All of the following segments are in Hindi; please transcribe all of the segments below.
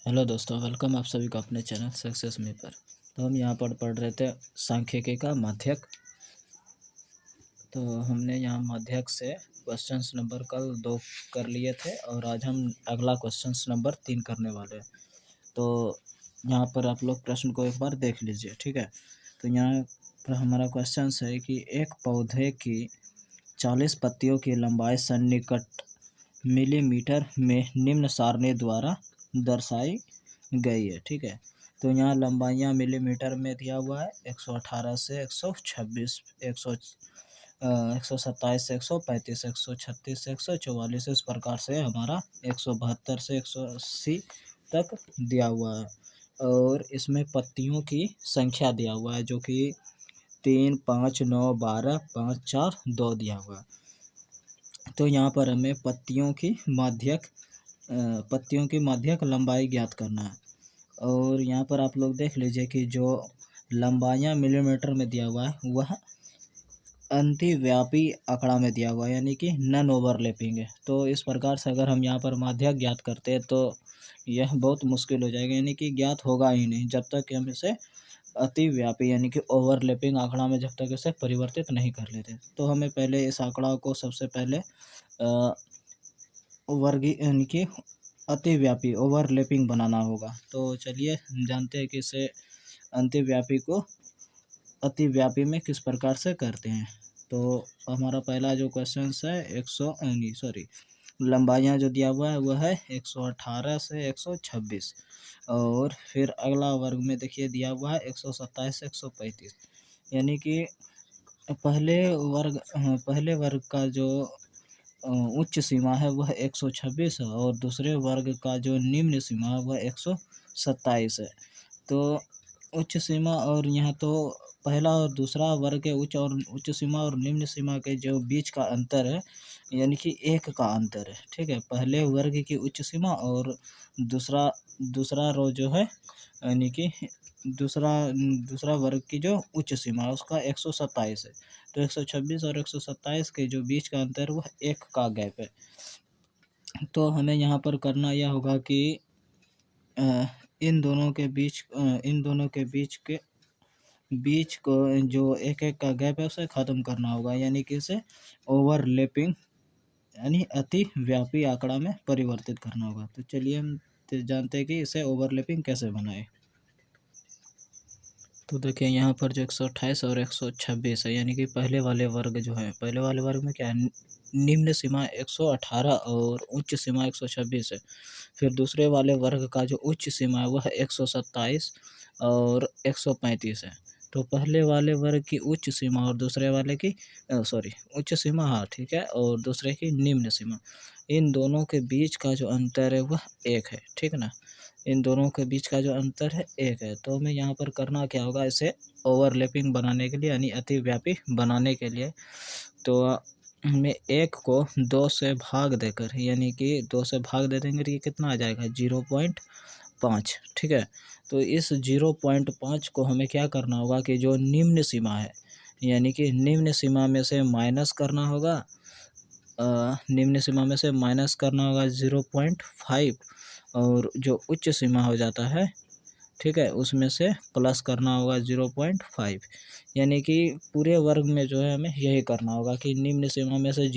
हेलो दोस्तों, वेलकम आप सभी को अपने चैनल सक्सेस मी पर। तो हम यहाँ पर पढ़ रहे थे सांख्यिकी का माध्यक। तो हमने यहाँ माध्यक से क्वेश्चंस नंबर कल 2 कर लिए थे और आज हम अगला क्वेश्चंस नंबर 3 करने वाले हैं। तो यहाँ पर आप लोग प्रश्न को एक बार देख लीजिए, ठीक है। तो यहाँ पर हमारा क्वेश्चन है कि एक पौधे की 40 पत्तियों की लंबाई सन्निकट मिलीमीटर में निम्न सारणी द्वारा दर्शाई गई है, ठीक है। तो यहाँ लंबाइयाँ मिलीमीटर में दिया हुआ है 118 से 126, 127 से 135, 136 से 144, इस प्रकार से हमारा 172 से 180 तक दिया हुआ है। और इसमें पत्तियों की संख्या दिया हुआ है जो कि 3, 5, 9, 12, 5, 4, 2 दिया हुआ है। तो यहाँ पर हमें पत्तियों की माध्यक लंबाई ज्ञात करना है। और यहाँ पर आप लोग देख लीजिए कि जो लंबाइयाँ मिलीमीटर में दिया हुआ है वह अतिव्यापी आंकड़ा में दिया हुआ है, यानी कि नॉन ओवरलैपिंग है। तो इस प्रकार से अगर हम यहाँ पर माध्यक ज्ञात करते हैं तो यह बहुत मुश्किल हो जाएगा, यानी कि ज्ञात होगा ही नहीं जब तक कि हम इसे अतिव्यापी यानी कि ओवरलैपिंग आंकड़ा में जब तक इसे परिवर्तित नहीं कर लेते। तो हमें पहले इस आंकड़ा को सबसे पहले यानी कि अतिव्यापी ओवरलैपिंग बनाना होगा। तो चलिए हम जानते हैं कि इसे अतिव्यापी में किस प्रकार से करते हैं। तो हमारा पहला जो क्वेश्चन है लंबाइयाँ जो दिया हुआ है वह है 118 से 126। और फिर अगला वर्ग में देखिए दिया हुआ है 127 से 135, यानी कि पहले वर्ग का जो उच्च सीमा है वह 126 है और दूसरे वर्ग का जो निम्न सीमा है वह 127 है। तो उच्च सीमा और यहाँ तो पहला और दूसरा वर्ग के उच्च सीमा और निम्न सीमा के जो बीच का अंतर है, यानी कि 1 का अंतर है, ठीक है। पहले वर्ग की उच्च सीमा और दूसरा दूसरा रो जो है, यानी कि दूसरा दूसरा वर्ग की जो उच्च सीमा है उसका 127 है। तो 126 और 127 के जो बीच का अंतर वह 1 का गैप है। तो हमें यहाँ पर करना यह होगा कि इन दोनों के बीच को जो 1-1 का गैप है उसे ख़त्म करना होगा, यानी कि इसे ओवरलैपिंग यानी अतिव्यापी आंकड़ा में परिवर्तित करना होगा। तो चलिए हम जानते हैं कि इसे ओवरलैपिंग कैसे बनाएं। तो देखिए यहाँ पर जो 128 और 126 है, यानी कि पहले वाले वर्ग में क्या है, निम्न सीमा 118 और उच्च सीमा 126 है। फिर दूसरे वाले वर्ग का जो उच्च सीमा है वह 127 और 135 है। तो पहले वाले वर्ग की उच्च सीमा और दूसरे वाले की उच्च सीमा, हाँ ठीक है, और दूसरे की निम्न सीमा, इन दोनों के बीच का जो अंतर है वह 1 है, ठीक ना। इन दोनों के बीच का जो अंतर है 1 है। तो हमें यहाँ पर करना क्या होगा, इसे ओवरलैपिंग बनाने के लिए यानी अतिव्यापी बनाने के लिए तो हमें 1 को 2 से भाग देकर, यानी कि 2 से भाग दे देंगे तो ये कितना आ जाएगा 0.5, ठीक है। तो इस 0.5 को हमें क्या करना होगा कि जो निम्न सीमा है, यानी कि निम्न सीमा में से माइनस करना होगा, निम्न सीमा में से माइनस करना होगा 0.5 और जो उच्च सीमा हो जाता है, ठीक है, उसमें से प्लस करना होगा 0.5, यानी कि पूरे वर्ग में जो है हमें यही करना होगा कि निम्न सीमा में से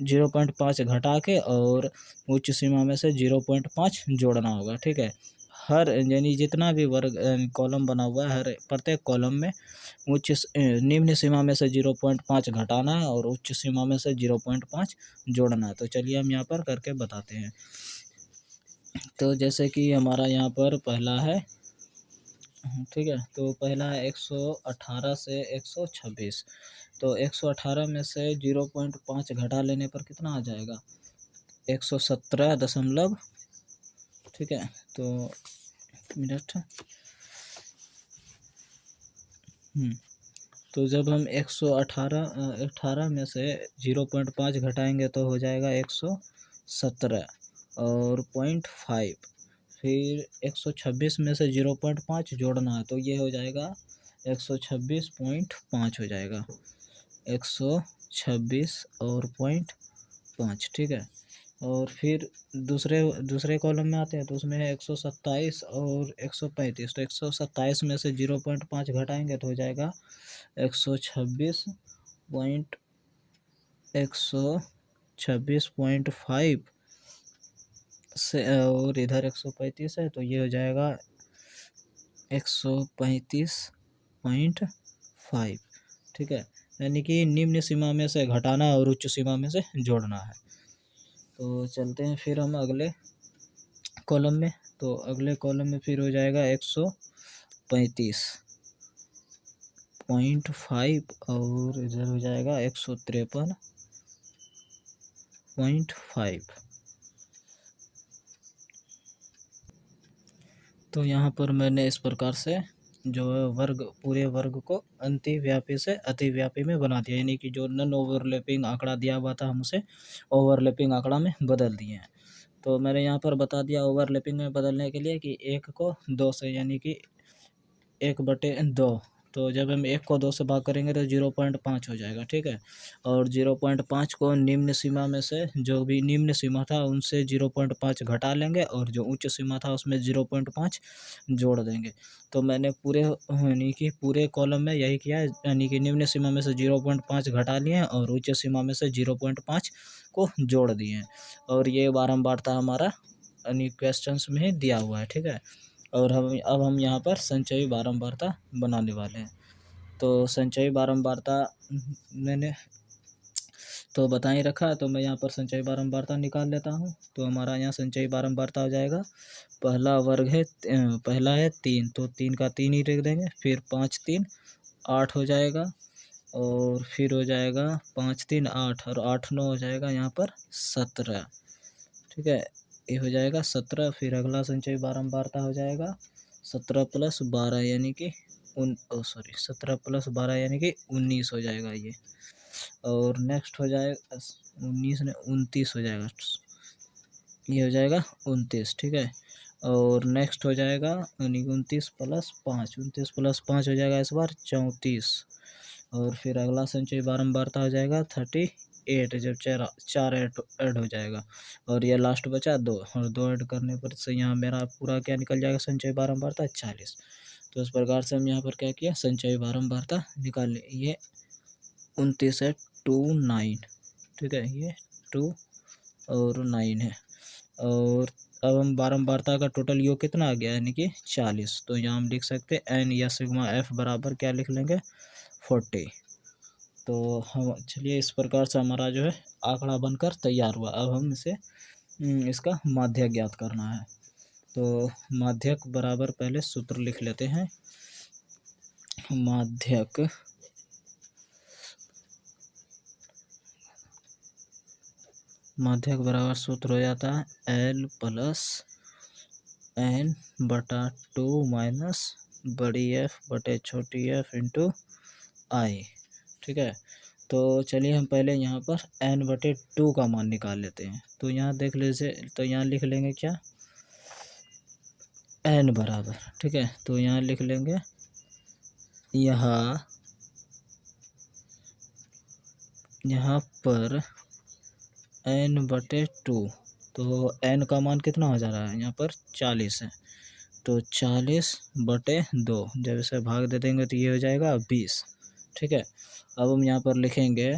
0.5 घटा के और उच्च सीमा में से 0.5 जोड़ना होगा, ठीक है। हर यानी जितना भी वर्ग कॉलम बना हुआ है, हर प्रत्येक कॉलम में निम्न सीमा में से 0.5 घटाना है और उच्च सीमा में से 0.5 जोड़ना है। तो चलिए हम यहाँ पर करके बताते हैं। तो जैसे कि हमारा यहाँ पर पहला है, ठीक है, तो पहला है 118 से 126। तो 118 में से 0.5 घटा लेने पर कितना आ जाएगा 117, ठीक है। तो मिनट तो जब हम 118 में से 0.5 घटाएंगे तो हो जाएगा 117 और 0.5, फिर 126 में से 0.5 जोड़ना है तो ये हो जाएगा 126.5 हो जाएगा, 126 और 0.5, ठीक है। और फिर दूसरे दूसरे कॉलम में आते हैं तो उसमें है 127 और 135। तो 127 में से 0.5 घटाएंगे तो हो जाएगा 126 पॉइंट 126.5 से, और इधर 135 है तो ये हो जाएगा 135.5। ठीक है, यानी कि निम्न सीमा में से घटाना और उच्च सीमा में से जोड़ना है। तो चलते हैं फिर हम अगले कॉलम में। तो अगले कॉलम में फिर हो जाएगा 135.5 और इधर हो जाएगा 153.5। तो यहाँ पर मैंने इस प्रकार से जो है वर्ग, पूरे वर्ग को अंतिव्यापी से अतिव्यापी में बना दिया, यानी कि जो नॉन ओवरलैपिंग आंकड़ा दिया हुआ था हम उसे ओवरलैपिंग आंकड़ा में बदल दिए हैं। तो मैंने यहाँ पर बता दिया ओवरलैपिंग में बदलने के लिए कि 1 को 2 से, यानी कि 1/2। तो जब हम 1 को 2 से भाग करेंगे तो 0.5 हो जाएगा। ठीक है, और 0.5 को निम्न सीमा में से, जो भी निम्न सीमा था उनसे 0.5 घटा लेंगे और जो उच्च सीमा था उसमें 0.5 जोड़ देंगे। तो मैंने पूरे, यानी कि पूरे कॉलम में यही किया है, यानी कि निम्न सीमा में से 0.5 घटा लिए हैं और उच्च सीमा में से 0.5 को जोड़ दिए हैं। और ये बारंबारता हमारा यानी क्वेश्चंस में ही दिया हुआ है। ठीक है, और अब हम यहाँ पर संचयी बारंबारता बनाने वाले हैं। तो संचयी बारंबारता मैंने तो बता ही रखा है, तो मैं यहाँ पर संचयी बारंबारता निकाल लेता हूँ। तो हमारा यहाँ संचयी बारंबारता हो जाएगा, पहला वर्ग है पहला है 3, तो 3 का 3 ही लिख देंगे, फिर 5 3 8 हो जाएगा, और फिर हो जाएगा 5 3 8 और 8 9 हो जाएगा यहाँ पर 17। ठीक है, ये हो जाएगा 17। फिर अगला संचयी बारंबारता हो जाएगा 17 + 12 यानी कि 17 + 12 यानी कि 19 हो जाएगा ये। और नेक्स्ट हो जाएगा 19 ने 29 हो जाएगा, ये हो जाएगा 29। ठीक है, और नेक्स्ट हो जाएगा यानी 29 + 5, 29 + 5 हो जाएगा इस बार 34। और फिर अगला संचयी बारंबारता हो जाएगा 38, जब चार ऐड हो जाएगा, और ये लास्ट बचा 2, और 2 ऐड करने पर से यहाँ मेरा पूरा क्या निकल जाएगा, संचयी बारंबारता 40। तो इस प्रकार से हम यहाँ पर क्या किया, संचयी बारंबारता निकाल ली। ये 29 है, 2 9। ठीक है, ये 2 और 9 है। और अब हम बारंबारता का टोटल योग कितना आ गया, यानी कि 40। तो यहाँ हम लिख सकते हैं एन या सिग्मा एफ बराबर क्या लिख लेंगे, 40। तो हम चलिए, इस प्रकार से हमारा जो है आंकड़ा बनकर तैयार हुआ। अब हम इसे इसका माध्यक ज्ञात करना है। तो माध्यक बराबर पहले सूत्र लिख लेते हैं। माध्यक बराबर सूत्र हो जाता है L + n/2 माइनस बड़ी एफ बटे छोटी एफ इंटू आई। ठीक है, तो चलिए हम पहले यहाँ पर n/2 का मान निकाल लेते हैं। तो यहाँ देख लीजिए, तो यहाँ लिख लेंगे क्या, n बराबर। ठीक है, तो यहाँ लिख लेंगे, यहाँ पर n/2। तो n का मान कितना हो जा रहा है, यहाँ पर 40 है, तो 40/2 जब इसे भाग दे देंगे तो ये हो जाएगा 20। ठीक है, अब हम यहाँ पर लिखेंगे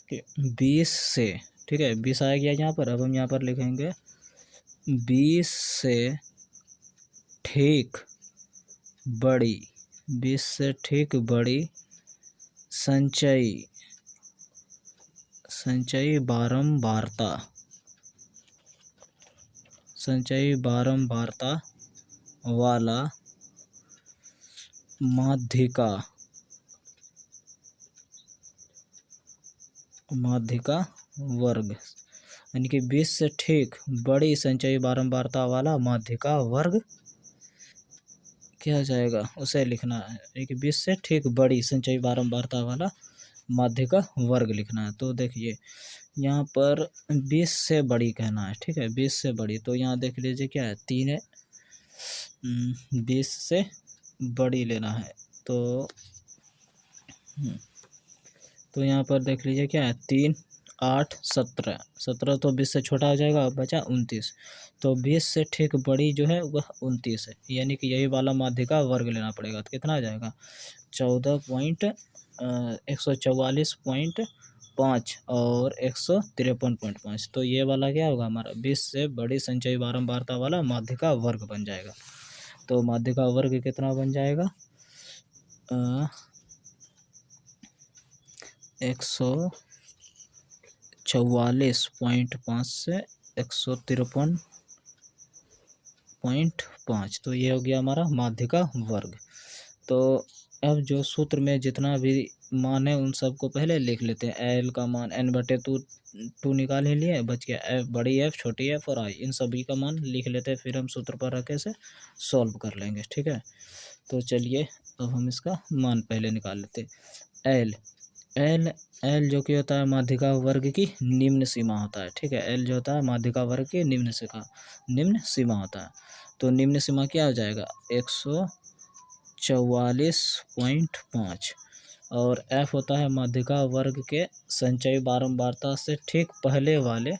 कि 20 से, ठीक है 20 आ गया यहाँ पर। अब हम यहाँ पर लिखेंगे 20 से ठीक बड़ी, 20 से ठीक बड़ी संचयी बारंबारता वाला माध्यिका वर्ग, यानी कि 20 से ठीक बड़ी संचयी बारंबारता वाला माध्यिका वर्ग क्या हो जाएगा, उसे लिखना है। यानी कि 20 से ठीक बड़ी संचयी बारंबारता वाला माध्यिका वर्ग लिखना है। तो देखिए यहाँ पर 20 से बड़ी कहना है। ठीक है, 20 से बड़ी, तो यहाँ देख लीजिए क्या है, 3 है, 20 से बड़ी लेना है। तो तो यहाँ पर देख लीजिए क्या है, 3, 8, 17, 17 तो 20 से छोटा हो जाएगा, अब बचा 29। तो 20 से ठीक बड़ी जो है वह 29 है, यानी कि यही वाला माध्य का वर्ग लेना पड़ेगा। तो कितना आ जाएगा, 144.5 और 153.5। तो ये वाला क्या होगा हमारा, 20 से बड़ी संचयी बारंबारता वाला माध्य का वर्ग बन जाएगा। तो माध्य का वर्ग कितना बन जाएगा, 144.5 से 153.5। तो ये हो गया हमारा माध्य का वर्ग। तो अब जो सूत्र में जितना भी मान है उन सबको पहले लिख लेते हैं। एल का मान n/2 निकाल ही लिए, बच गया एफ, बड़ी एफ, छोटी एफ और आई, इन सभी का मान लिख लेते हैं, फिर हम सूत्र पर रखे से सॉल्व कर लेंगे। ठीक है, तो चलिए अब हम इसका मान पहले निकाल लेते हैं। एल एल एल जो कि होता है माध्यिका वर्ग की निम्न सीमा होता है। ठीक है, एल जो होता है माध्यिका वर्ग की निम्न सीमा होता है। तो निम्न सीमा क्या हो जाएगा, 144.5। और एफ होता है माध्यिका वर्ग के संचयी बारंबारता से ठीक पहले वाले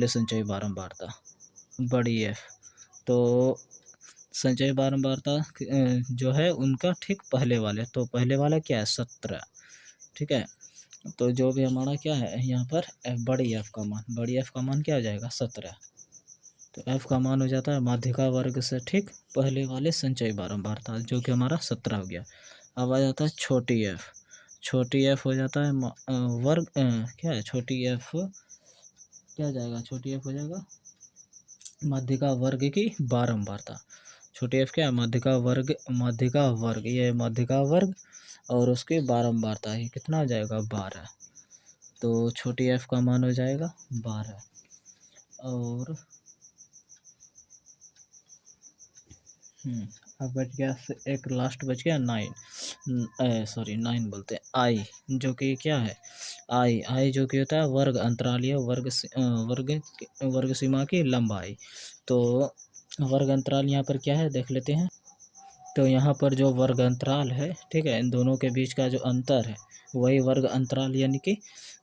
संचयी बारंबारता, बड़ी एफ। तो संचयी बारंबारता जो है उनका ठीक पहले वाले, तो पहले वाला क्या है, 17। ठीक है, तो जो भी हमारा क्या है यहाँ पर बड़ी एफ का मान क्या हो जाएगा, 17। तो एफ का मान हो जाता है माध्यिका वर्ग से ठीक पहले वाले संचयी बारंबारता, जो कि हमारा 17 हो गया। अब आ जाता है छोटी एफ हो जाता है वर्ग क्या है, छोटी एफ क्या जाएगा, छोटी एफ हो जाएगा माध्यिका वर्ग की बारंबारता। छोटी एफ क्या है, माध्यिका वर्ग, ये माध्यिका वर्ग और उसकी बारंबारता है, कितना हो जाएगा, 12। तो छोटी एफ का मान हो जाएगा 12। और अब बच गया एक लास्ट बच गया 9 बोलते हैं, आई, जो कि क्या है, आई जो कि होता है वर्ग अंतरालीय वर्ग सीमा की लंबाई। तो वर्ग अंतराल यहाँ पर क्या है देख लेते हैं। तो यहाँ पर जो वर्ग अंतराल है, ठीक है, इन दोनों के बीच का जो अंतर है वही वर्ग अंतराल, यानी कि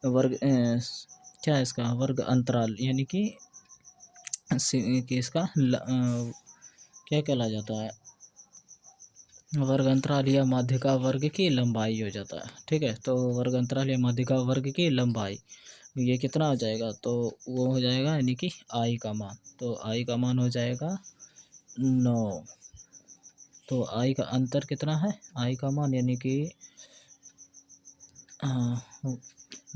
क्या है इसका वर्ग अंतराल, यानी कि इसका क्या कहला जाता है, वर्ग अंतराल या माध्यिका वर्ग की लंबाई हो जाता है। ठीक है, तो वर्ग अंतराल या माध्यिका वर्ग की लंबाई ये कितना हो जाएगा, तो वो हो जाएगा यानी कि आई का मान, तो आई का मान हो जाएगा 9। तो आई का अंतर कितना है, आई का मान यानी कि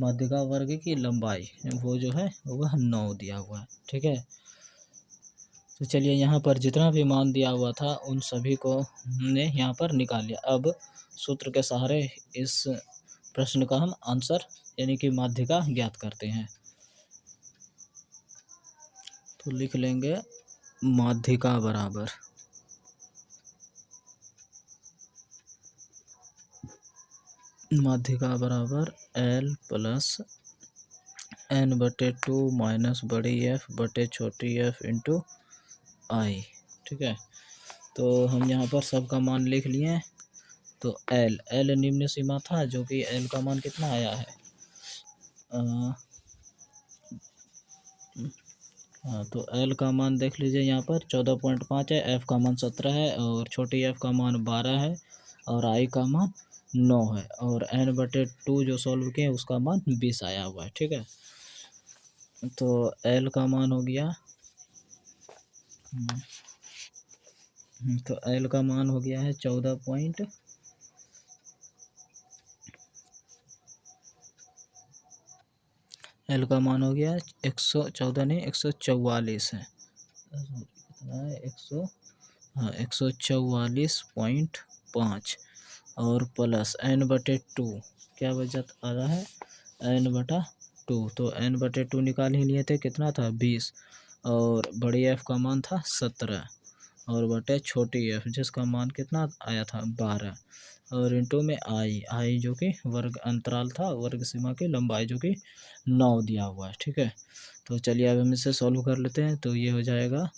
माध्यिका वर्ग की लंबाई वो जो है वह 9 दिया हुआ है। ठीक है, तो चलिए यहाँ पर जितना भी मान दिया हुआ था उन सभी को हमने यहाँ पर निकाल लिया। अब सूत्र के सहारे इस प्रश्न का हम आंसर यानी कि माध्यिका ज्ञात करते हैं। तो लिख लेंगे माध्यिका बराबर L प्लस n/2 माइनस बड़ी एफ बटे छोटी एफ इंटू आई। ठीक है, तो हम यहाँ पर सबका मान लिख लिए हैं। तो एल निम्न सीमा था, जो कि एल का मान कितना आया है, हाँ, तो एल का मान देख लीजिए यहाँ पर 14.5 है, एफ का मान 17 है और छोटी एफ का मान 12 है और आई का मान 9 है और n/2 जो सॉल्व किए उसका मान 20 आया हुआ है। ठीक है, तो एल का मान हो गया तो एल का मान हो गया है 14 एल का मान हो गया 114 नहीं 144 है, कितना है 144.5 और प्लस n/2 क्या वजह आ रहा है, n/2। तो n/2 निकाल ही लिए थे, कितना था 20 और बड़ी एफ का मान था 17 और बटे छोटी एफ जिसका मान कितना आया था 12 और इंटू में आई जो कि वर्ग अंतराल था, वर्ग सीमा की लंबाई जो कि 9 दिया हुआ है। ठीक है, तो चलिए अब हम इसे सॉल्व कर लेते हैं। तो ये हो जाएगा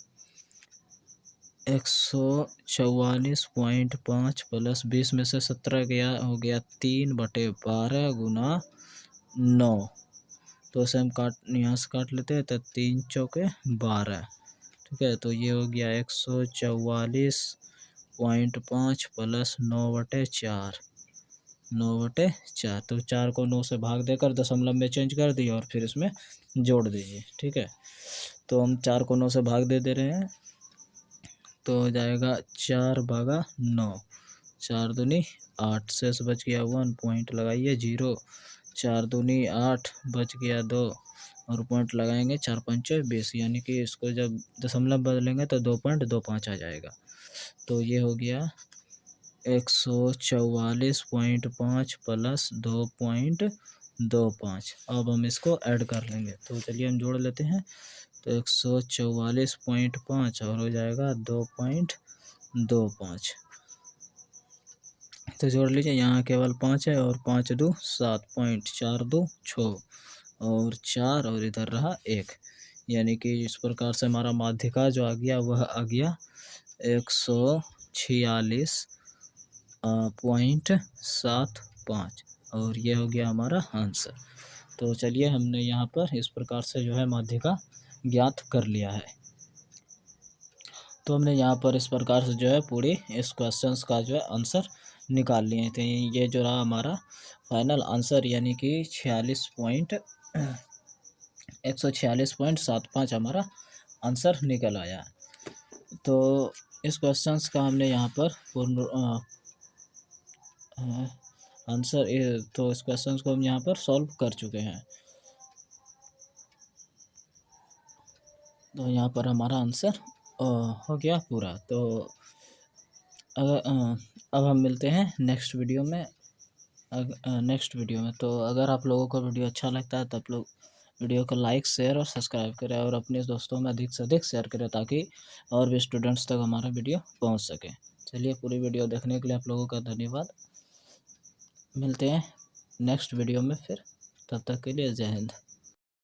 144.5 प्लस 20 में से 17 गया, हो गया 3/12 गुना 9। तो इसे हम यहाँ से काट लेते हैं, तो 3 चौके 12। ठीक है, तो ये हो गया 144.5 प्लस 9/4, 9/4। तो 4 को 9 से भाग देकर दशमलव में चेंज कर दिए और फिर इसमें जोड़ दीजिए। ठीक है, तो हम 4 को 9 से भाग दे रहे हैं, तो हो जाएगा 4/9, 4 दूनी 8, शेष बच गया 1, पॉइंट लगाइए 0, 4 दूनी 8, बच गया 2 और पॉइंट लगाएंगे, 4 पंचे 20, यानी कि इसको जब दशमलव बदलेंगे तो 2.25 आ जाएगा। तो ये हो गया 144.5 प्लस 2.25। अब हम इसको ऐड कर लेंगे, तो चलिए हम जोड़ लेते हैं। तो 144.5 और हो जाएगा 2.25। तो जोड़ लीजिए, यहाँ केवल 5 है और 5 दो 7, पॉइंट 4 दो 6 और 4 और इधर रहा 1, यानी कि इस प्रकार से हमारा माध्यिका जो आ गया वह आ गया 146.75 और ये हो गया हमारा आंसर। तो चलिए हमने यहाँ पर इस प्रकार से जो है माध्यिका ज्ञात कर लिया है। तो हमने यहाँ पर इस प्रकार से जो है पूरी इस क्वेश्चंस का जो है आंसर निकाल लिए थे। ये जो रहा हमारा फाइनल आंसर, यानी कि 146.75 हमारा आंसर निकल आया। तो इस क्वेश्चंस का हमने यहाँ पर पूर्ण आंसर, तो इस क्वेश्चंस को हम यहाँ पर सॉल्व कर चुके हैं। तो यहाँ पर हमारा आंसर हो गया पूरा। तो अब हम मिलते हैं नेक्स्ट वीडियो में। तो अगर आप लोगों को वीडियो अच्छा लगता है तो आप लोग वीडियो को लाइक, शेयर और सब्सक्राइब करें और अपने दोस्तों में अधिक से अधिक शेयर करें, ताकि और भी स्टूडेंट्स तक हमारा वीडियो पहुंच सके। चलिए, पूरी वीडियो देखने के लिए आप लोगों का धन्यवाद। मिलते हैं नेक्स्ट वीडियो में फिर, तब तक के लिए जय हिंद।